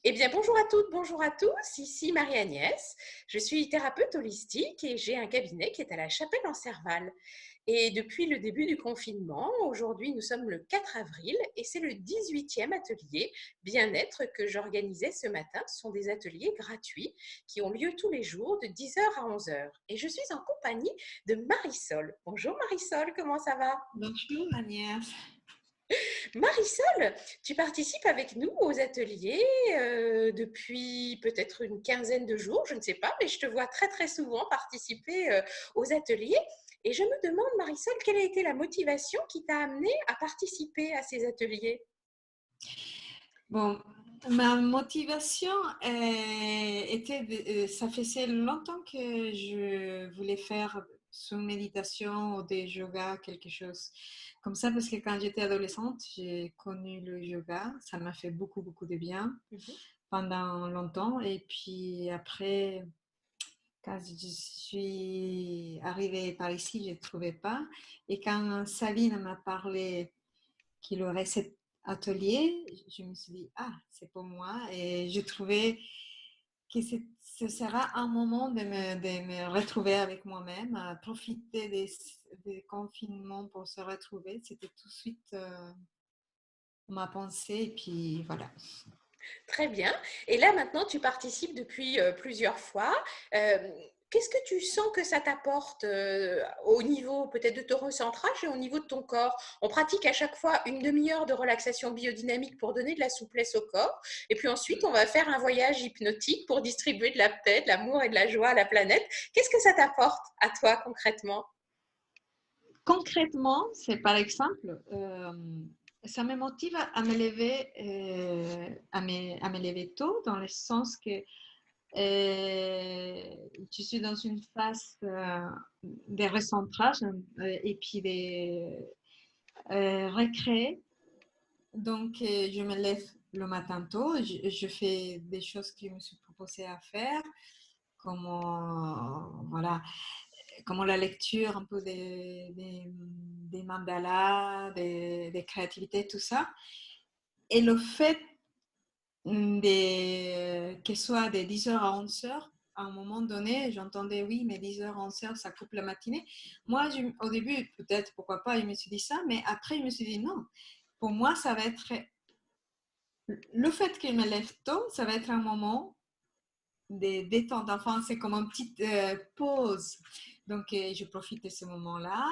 Eh bien, bonjour à toutes, bonjour à tous. Ici Marie-Agnès. Je suis thérapeute holistique et j'ai un cabinet qui est à la Chapelle-en-Serval. Et depuis le début du confinement, aujourd'hui nous sommes le 4 avril et c'est le 18e atelier bien-être que j'organisais ce matin. Ce sont des ateliers gratuits qui ont lieu tous les jours de 10 heures à 11 heures. Et je suis en compagnie de Marisol. Bonjour Marisol, comment ça va? Bonjour Agnès. Marisol, tu participes avec nous aux ateliers depuis peut-être une quinzaine de jours, je ne sais pas, mais je te vois très très souvent participer aux ateliers. Et je me demande, Marisol, quelle a été la motivation qui t'a amenée à participer à ces ateliers? Bon, ma motivation ça faisait longtemps que je voulais faire sous méditation ou des yoga, quelque chose comme ça, parce que quand j'étais adolescente, j'ai connu le yoga. Ça m'a fait beaucoup, beaucoup de bien Mhm. pendant longtemps. Et puis après, quand je suis arrivée par ici, je ne trouvais pas. Et quand Saline m'a parlé qu'il aurait cet atelier, je me suis dit, ah, c'est pour moi. Et je trouvais que ce sera un moment de me retrouver avec moi-même, profiter des confinements pour se retrouver. C'était tout de suite ma pensée. Et puis voilà. Très bien. Et là, maintenant, tu participes depuis plusieurs fois. Euh, Qu'est-ce que tu sens que ça t'apporte au niveau peut-être de ton recentrage et au niveau de ton corps? On pratique à chaque fois une demi-heure de relaxation biodynamique pour donner de la souplesse au corps. Et puis ensuite, on va faire un voyage hypnotique pour distribuer de la paix, de l'amour et de la joie à la planète. Qu'est-ce que ça t'apporte à toi concrètement? Concrètement, c'est par exemple, ça me motive à me lever, à me lever tôt, dans le sens que je suis dans une phase de recentrage et puis de recréer. Donc, je me lève le matin tôt, je fais des choses que je me suis proposée à faire, comme voilà, comme la lecture un peu des mandalas, des créativités, tout ça. Et le fait que ce soit de 10 heures à 11 heures, à un moment donné, j'entendais oui, mais 10 heures à 11 heures, ça coupe la matinée. Moi, au début, peut-être, pourquoi pas, je me suis dit ça, mais après, je me suis dit non. Pour moi, ça va être le fait que je me lève tôt, ça va être un moment de détente. Enfin, c'est comme une petite pause. Donc, je profite de ce moment-là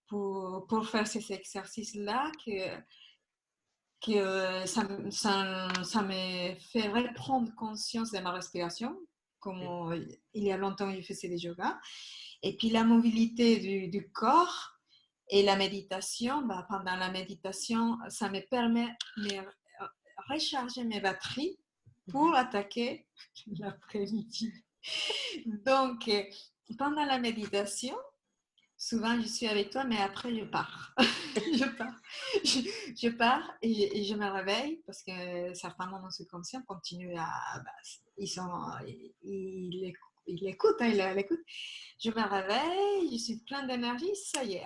pour faire ces exercices-là que ça me fait reprendre conscience de ma respiration, comme il y a longtemps je faisais des yoga. Et puis la mobilité du corps et la méditation, bah, pendant la méditation, ça me permet de recharger mes batteries pour attaquer l'après-midi. Donc, pendant la méditation, souvent je suis avec toi, mais après je pars. je pars. Je, je pars et je me réveille parce que certains moments subconscients continuent à. Bah, ils sont. Ils écoutent, hein, ils l'écoutent. Je me réveille, je suis plein d'énergie, ça y est,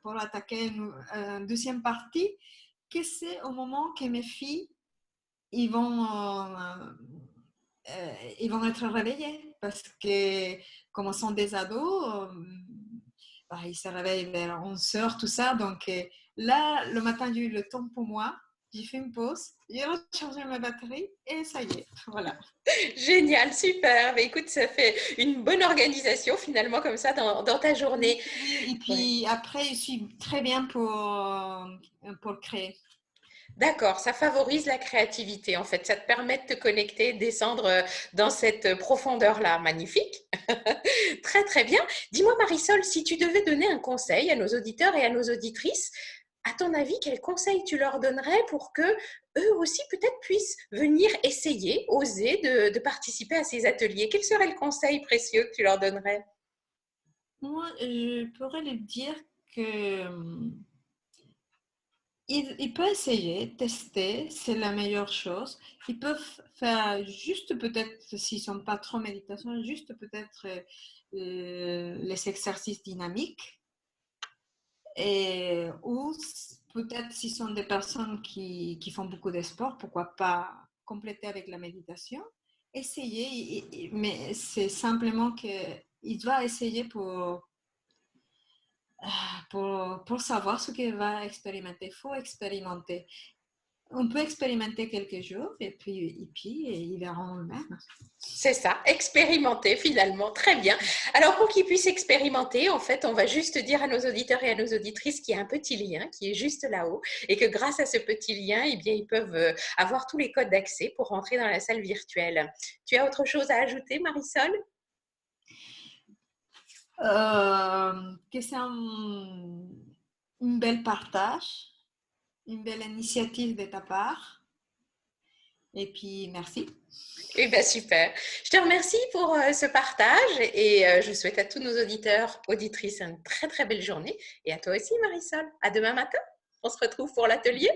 pour attaquer une deuxième partie, que c'est au moment que mes filles ils vont, ils vont être réveillés parce que, comme ils sont des ados, bah, ils se réveillent vers 11 heures, tout ça. Donc là, le matin, j'ai eu le temps pour moi. J'ai fait une pause, j'ai rechargé ma batterie et ça y est, voilà. Génial, super. Mais écoute, ça fait une bonne organisation finalement comme ça dans ta Oui, journée. oui. Et Ouais. puis après, je suis très bien pour créer. D'accord, ça favorise la créativité en fait. Ça te permet de te connecter, descendre dans cette profondeur-là. Magnifique. Très très bien. Dis-moi Marisol, si tu devais donner un conseil à nos auditeurs et à nos auditrices, à ton avis, quel conseil tu leur donnerais pour que eux aussi peut-être puissent venir essayer, oser de participer à ces ateliers? Quel serait le conseil précieux que tu leur donnerais? Moi, je pourrais lui dire que ils peuvent essayer, tester, c'est la meilleure chose. Ils peuvent faire juste peut-être, s'ils ne sont pas trop méditation, juste peut-être les exercices dynamiques. Ou peut-être s'ils sont des personnes qui font beaucoup de sport, pourquoi pas compléter avec la méditation. Essayez, mais c'est simplement qu'il doit essayer pour savoir ce qu'il va expérimenter. Il faut expérimenter. On peut expérimenter quelques jours et puis ils verront eux-mêmes. C'est ça, expérimenter finalement, très bien. Alors pour qu'ils puissent expérimenter, en fait, on va juste dire à nos auditeurs et à nos auditrices qu'il y a un petit lien qui est juste là-haut et que grâce à ce petit lien, eh bien, ils peuvent avoir tous les codes d'accès pour rentrer dans la salle virtuelle. Tu as autre chose à ajouter, Marisol? Que c'est une belle partage, une belle initiative de ta part. Et puis, merci. Eh bien, super. Je te remercie pour ce partage et je souhaite à tous nos auditeurs, auditrices, une très, très belle journée. Et à toi aussi, Marisol. À demain matin. On se retrouve pour l'atelier.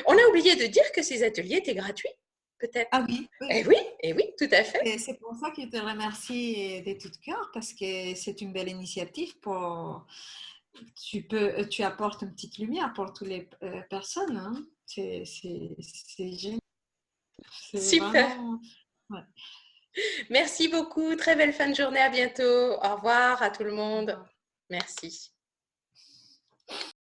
On a oublié de dire que ces ateliers étaient gratuits, peut-être. Ah oui, oui. Eh oui, tout à fait. Et c'est pour ça que je te remercie de tout cœur parce que c'est une belle initiative pour tu apportes une petite lumière pour toutes les personnes. Hein. C'est génial. C'est Super. vraiment. Ouais. Merci beaucoup. Très belle fin de journée. À bientôt. Au revoir à tout le Au monde. revoir. Merci.